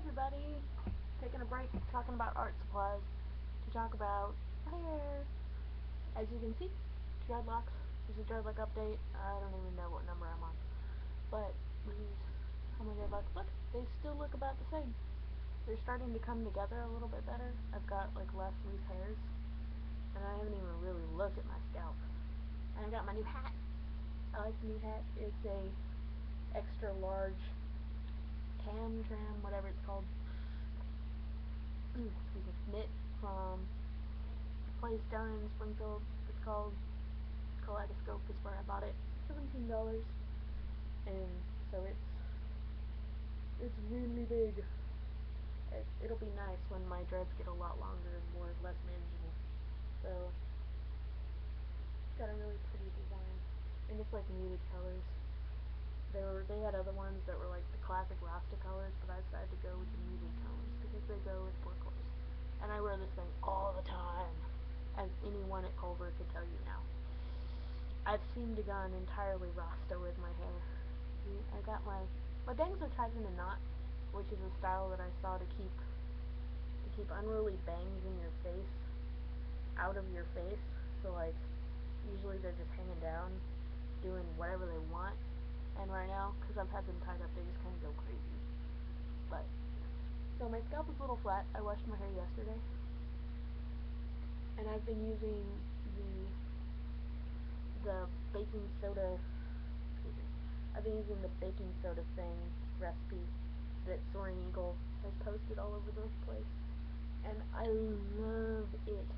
everybody, taking a break talking about art supplies to talk about hair. As you can see, dreadlocks. This is a dreadlock update. I don't even know what number I'm on, but this is how my dreadlocks look. They still look about the same. They're starting to come together a little bit better. I've got like less loose hairs, and I haven't even really looked at my scalp. And I got my new hat. I like the new hat. It's a extra large tram, whatever it's called. Excuse me, knit from a place down in Springfield. It's called Kaleidoscope is where I bought it. $17, and so it's really big. It'll be nice when my dreads get a lot longer and less manageable. So it's got a really pretty design, and it's like muted colors. They had other ones that were like the classic Rasta colors, but I decided to go with the muted tones because they go with more clothes. And I wear this thing all the time, as anyone at Culver could tell you now. I've seemed to gone entirely Rasta with my hair. See, I got my bangs are tied in a knot, which is a style that I saw to keep unruly bangs in your face out of your face. So like usually they're just hanging down, doing whatever they want. And right now, because I've had them tied up, they just kind of go crazy. But, so my scalp is a little flat. I washed my hair yesterday. And I've been using the baking soda, I've been using the baking soda thing recipe that Soaring Eagle has posted all over the place. And I love it.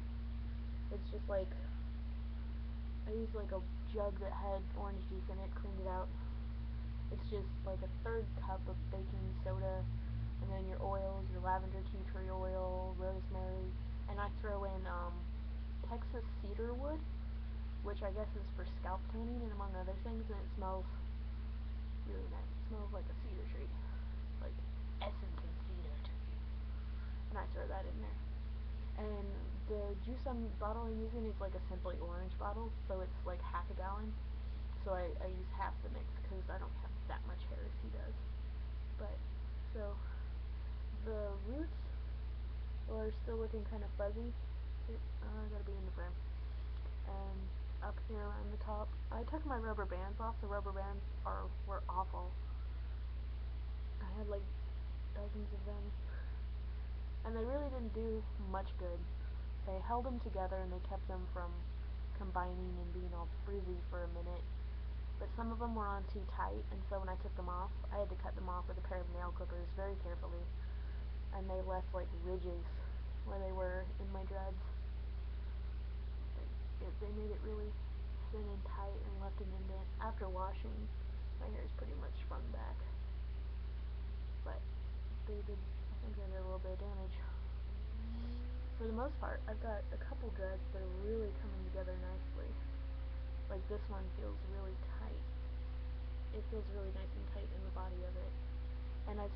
It's just like, I used like a jug that had orange juice in it, cleaned it out. It's just like a third cup of baking soda, and then your oils, your lavender tea tree oil, rosemary, and I throw in Texas cedarwood, which I guess is for scalp tanning and among other things, and it smells really nice. It smells like a cedar tree, like essence of cedar tree, and I throw that in there. And the juice bottle I'm using is like a Simply Orange bottle, so it's like half a gallon. So I use half the mix because I don't have that much hair as he does. But, so, the roots are still looking kind of fuzzy. I gotta be in the frame. And up here on the top, I took my rubber bands off. The rubber bands were awful. I had like dozens of them. And they really didn't do much good. They held them together and they kept them from combining and being all frizzy for a minute. But some of them were on too tight, and so when I took them off, I had to cut them off with a pair of nail clippers very carefully. And they left like ridges where they were in my dreads. They made it really thin and tight and left an indent. After washing, my hair is pretty much sprung back. But I think they did a little bit of damage. For the most part, I've got a couple dreads that are really coming together nicely. Like this one feels really tight. It feels really nice and tight in the body of it. And I've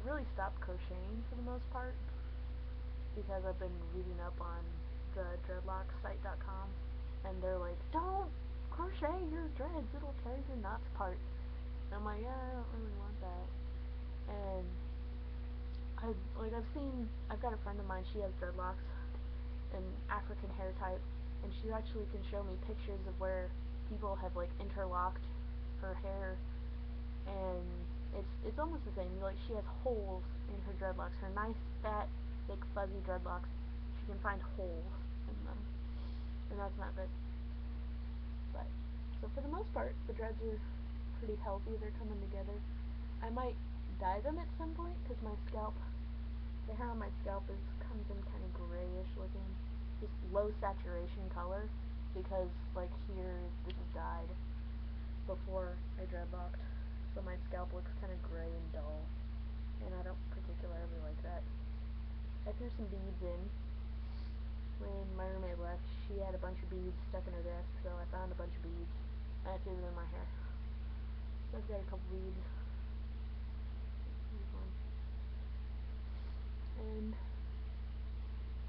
really stopped crocheting for the most part, because I've been reading up on the dreadlocksite.com, and they're like, don't crochet your dreads, it'll tear your knots apart. And I'm like, yeah, I don't really want that. And I've got a friend of mine, she has dreadlocks, an African hair type, and she actually can show me pictures of where people have like interlocked her hair, and it's almost the same. Like she has holes in her dreadlocks. Her nice, fat, thick, fuzzy dreadlocks, she can find holes in them, and that's not good. But so for the most part, the dreads are pretty healthy. They're coming together. I might dye them at some point because the hair on my scalp comes in kind of grayish looking. Just low saturation color, because like here this is dyed before I dreadlocked, so my scalp looks kind of gray and dull, and I don't particularly like that. I threw some beads in when my roommate left. She had a bunch of beads stuck in her desk, so I found a bunch of beads and I threw them in my hair. So I've got a couple beads. Here's one. And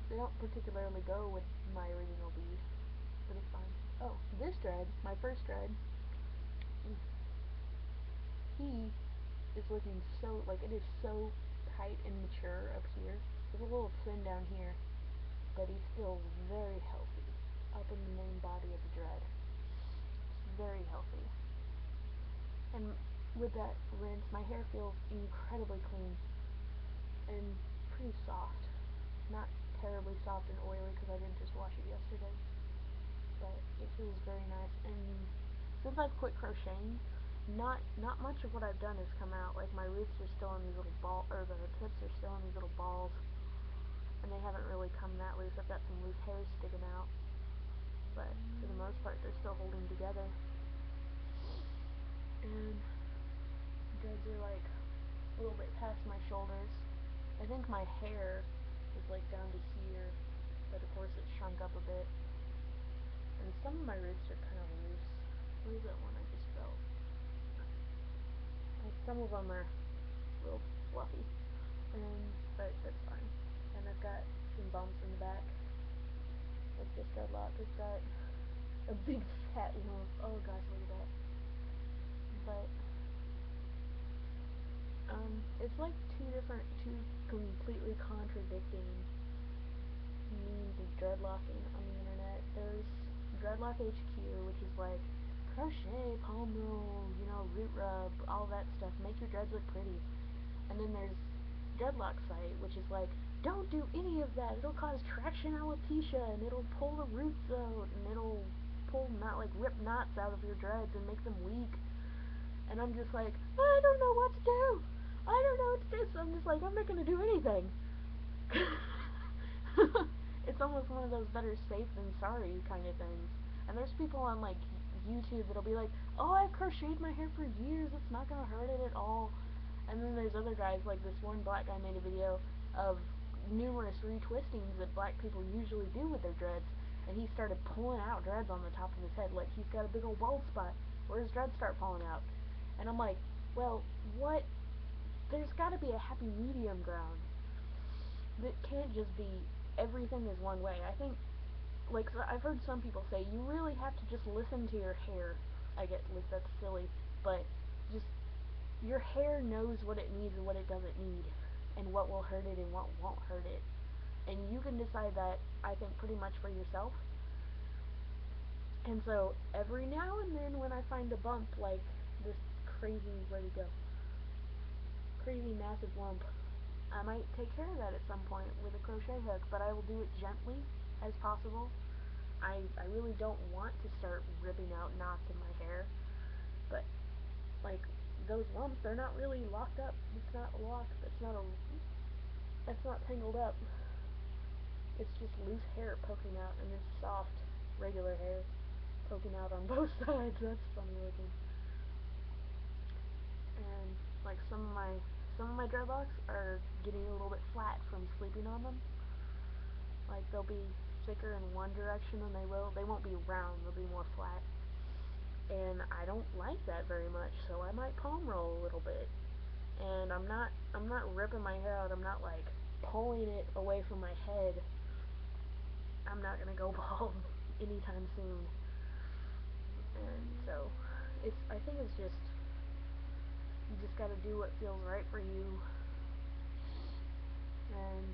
they don't particularly go with my original bead, but it's fine. Oh, this dread, my first dread, he is looking so, like, it is so tight and mature up here. There's a little thin down here, but he feels very healthy up in the main body of the dread. It's very healthy. And with that rinse, my hair feels incredibly clean and pretty soft. Not terribly soft and oily because I didn't just wash it yesterday, but it feels very nice. And since I've quit crocheting, not much of what I've done has come out. Like my roots are still in these little or the tips are still in these little balls, and they haven't really come that loose. I've got some loose hairs sticking out, but for the most part they're still holding together. And dreads are like a little bit past my shoulders. I think my hair is like down to here, but of course it's shrunk up a bit. And some of my roots are kind of loose. What is that one I just felt? Like some of them are a little fluffy, but that's fine. And I've got some bumps in the back. Like this dreadlock has got a big fat lump. Oh gosh, look at that. But it's like two completely contradicting means of dreadlocking on the internet. There's Dreadlock HQ, which is like crochet, palm roll, root rub, all that stuff, make your dreads look pretty. And then there's Dreadlock site, which is like, don't do any of that, it'll cause traction alopecia, and it'll pull the roots out, and it'll rip knots out of your dreads and make them weak. And I'm just like, I don't know what to do. I don't know what to do. So I'm just like, I'm not gonna do anything. It's almost one of those better safe than sorry kind of things. And there's people on like YouTube that'll be like, oh, I've crocheted my hair for years, it's not gonna hurt it at all. And then there's other guys, like this one black guy made a video of numerous retwistings that black people usually do with their dreads, and he started pulling out dreads on the top of his head, like he's got a big old bald spot where his dreads start falling out. And I'm like, well, what? There's gotta be a happy medium ground. It can't just be everything is one way. I think, like, so I've heard some people say you really have to just listen to your hair. I get, like, that's silly, but just your hair knows what it needs and what it doesn't need, and what will hurt it and what won't hurt it. And you can decide that, I think, pretty much for yourself. And so every now and then when I find a bump, like this crazy, where'd it go? Crazy massive lump, I might take care of that at some point with a crochet hook, but I will do it gently as possible. I really don't want to start ripping out knots in my hair, but like those lumps, they're not really locked up. It's not locked. That's not tangled up. It's just loose hair poking out, and it's soft, regular hair poking out on both sides. That's funny looking. And like some of my dreadlocks are getting a little bit flat from sleeping on them. Like they'll be thicker in one direction and they won't be round, they'll be more flat. And I don't like that very much, so I might palm roll a little bit. And I'm not ripping my hair out, I'm not like pulling it away from my head. I'm not gonna go bald anytime soon. And so I think it's just, you just gotta do what feels right for you. And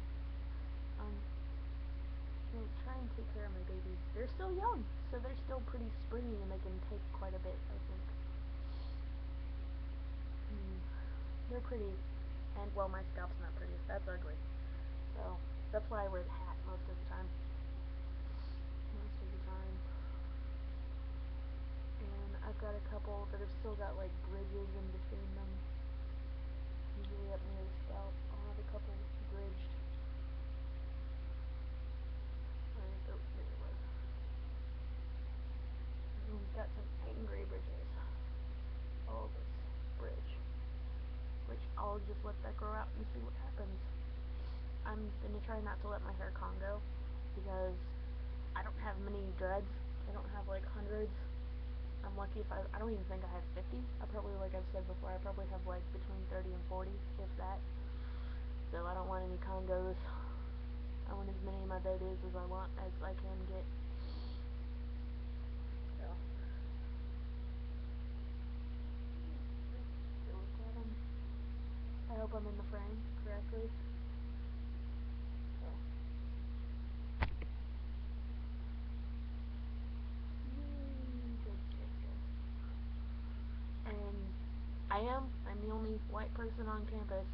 try and take care of my babies. They're still young, so they're still pretty springy and they can take quite a bit, I think. They're pretty, and well, my scalp's not pretty, that's ugly. So that's why I wear the hat most of the time. And I've got a couple that have still got like bridges in between them. Usually up near the scalp, I'll have a couple bridged. Oh, there it was. And we've got some angry bridges. All this bridge. Which I'll just let that grow out and see what happens. I'm gonna try not to let my hair Congo, because I don't have many dreads. I don't have like hundreds. I'm lucky if I don't even think I have 50. I probably, like I've said before, I probably have like between 30 and 40, if that. So I don't want any Congos. I want as many of my babies as I can get. So look at them. I I hope I'm in the frame correctly. Yeah. Good, good, good. And I'm the only white person on campus.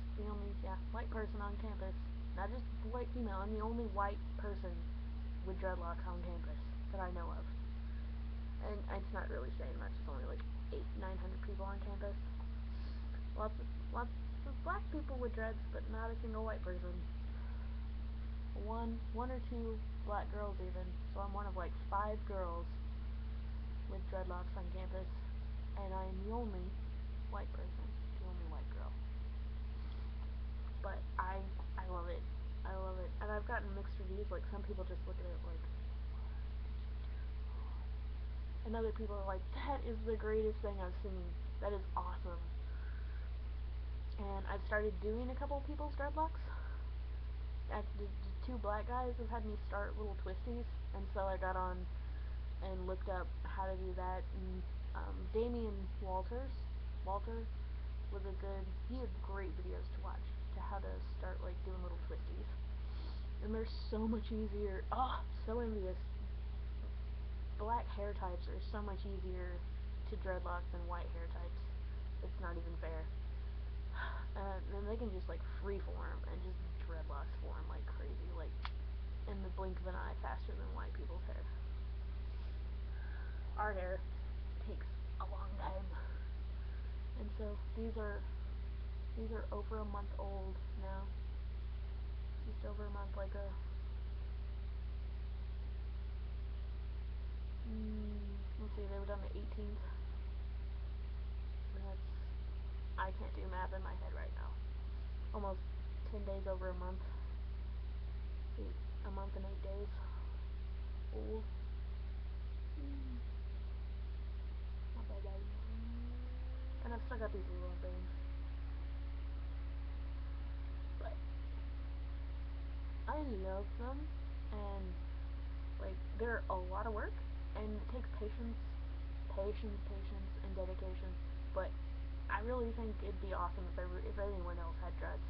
White person on campus. Not just white female, I'm the only white person with dreadlocks on campus that I know of. And it's not really saying much, it's only like 900 people on campus. Lots of black people with dreads, but not a single white person. One or two black girls even, so I'm one of like 5 girls with dreadlocks on campus, and I'm the only white person, the only white girl. But I love it. I love it. And I've gotten mixed reviews, like some people just look at it like, and other people are like, that is the greatest thing I've seen. That is awesome. And I've started doing a couple people's dreadlocks. The 2 black guys have had me start little twisties, and so I got on and looked up how to do that. And Damian Walter was he had great videos to watch to how to start like doing little twisties. And they're so much easier. Oh, so envious. Black hair types are so much easier to dreadlock than white hair types. It's not even fair. And they can just like freeform and just dreadlocks form like crazy, like in the blink of an eye, faster than white people's hair. Our hair takes a long time. And so these are over a month old now. Just over a month, like let's see, they were done the 18th. And I can't do math in my head right now. Almost 10 days over a month. A month and 8 days old. Not bad. And I've still got these little things. But I love them, and like they're a lot of work, and it takes patience, and dedication. But I really think it'd be awesome if anyone else had dreads.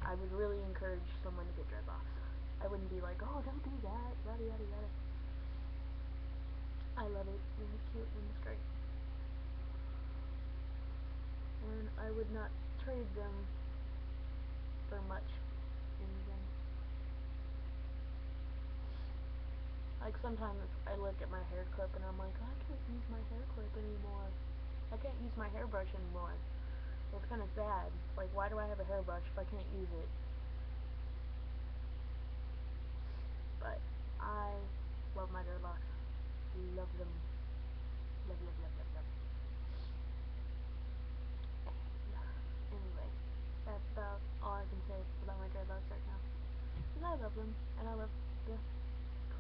I would really encourage someone to get dreadlocks. I wouldn't be like, oh, don't do that, yada yada yada. I love it, and it's cute, and it's great. And I would not trade them for much anything. Like sometimes I look at my hair clip and I'm like, oh, I can't use my hair clip anymore. I can't use my hairbrush anymore. It's kind of sad. Like, why do I have a hairbrush if I can't use it? But I love my dreadlocks. Love them. Love, love, love, love, love. Anyway, that's about all I can say about my dreadlocks right now. Because I love them, and I love the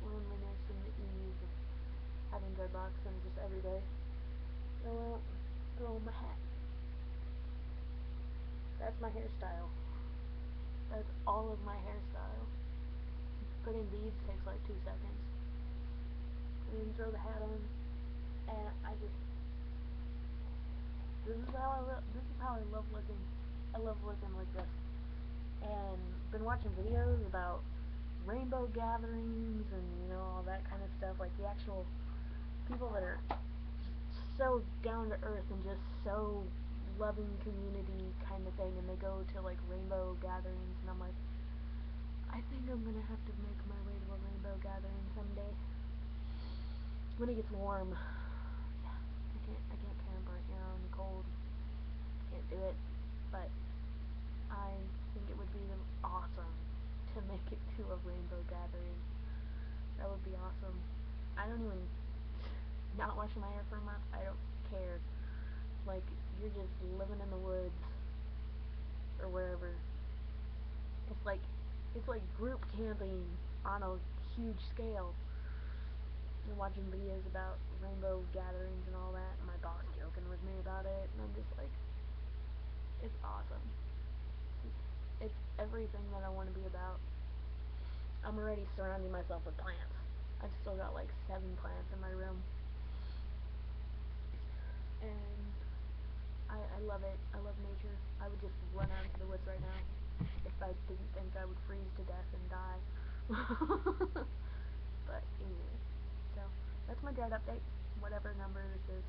cleanliness and the ease of having dreadlocks and just every day. I won't throw my hat. That's my hairstyle. That's all of my hairstyle. Putting beads takes like 2 seconds. And then throw the hat on, and this is how I love looking. I love looking like this. And been watching videos about rainbow gatherings and all that kind of stuff, like the actual people that are so down to earth and just so loving community kind of thing, and they go to like rainbow gatherings, and I'm like, I think I'm gonna have to make my way to a rainbow gathering someday when it gets warm. Yeah, I can't camp right now in the cold. Can't do it. But I think it would be awesome to make it to a rainbow gathering. That would be awesome. I don't even not washing my hair for a month. I don't care. Like, you're just living in the woods or wherever. It's like group camping on a huge scale. And watching videos about rainbow gatherings and all that, and my boss joking with me about it, and I'm just like, it's awesome. It's everything that I want to be about. I'm already surrounding myself with plants. I've still got like 7 plants in my room. And I love it. I love nature. I would just run out into the woods right now if I didn't think I would freeze to death and die. But anyway, so that's my dread update, whatever number this is.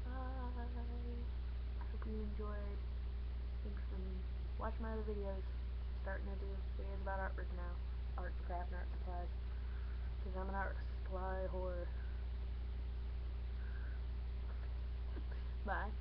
Bye. I hope you enjoyed. Thanks for watching my other videos. Starting to do videos about artwork now. Art and craft and art supplies. Because I'm an art supply whore. Bye.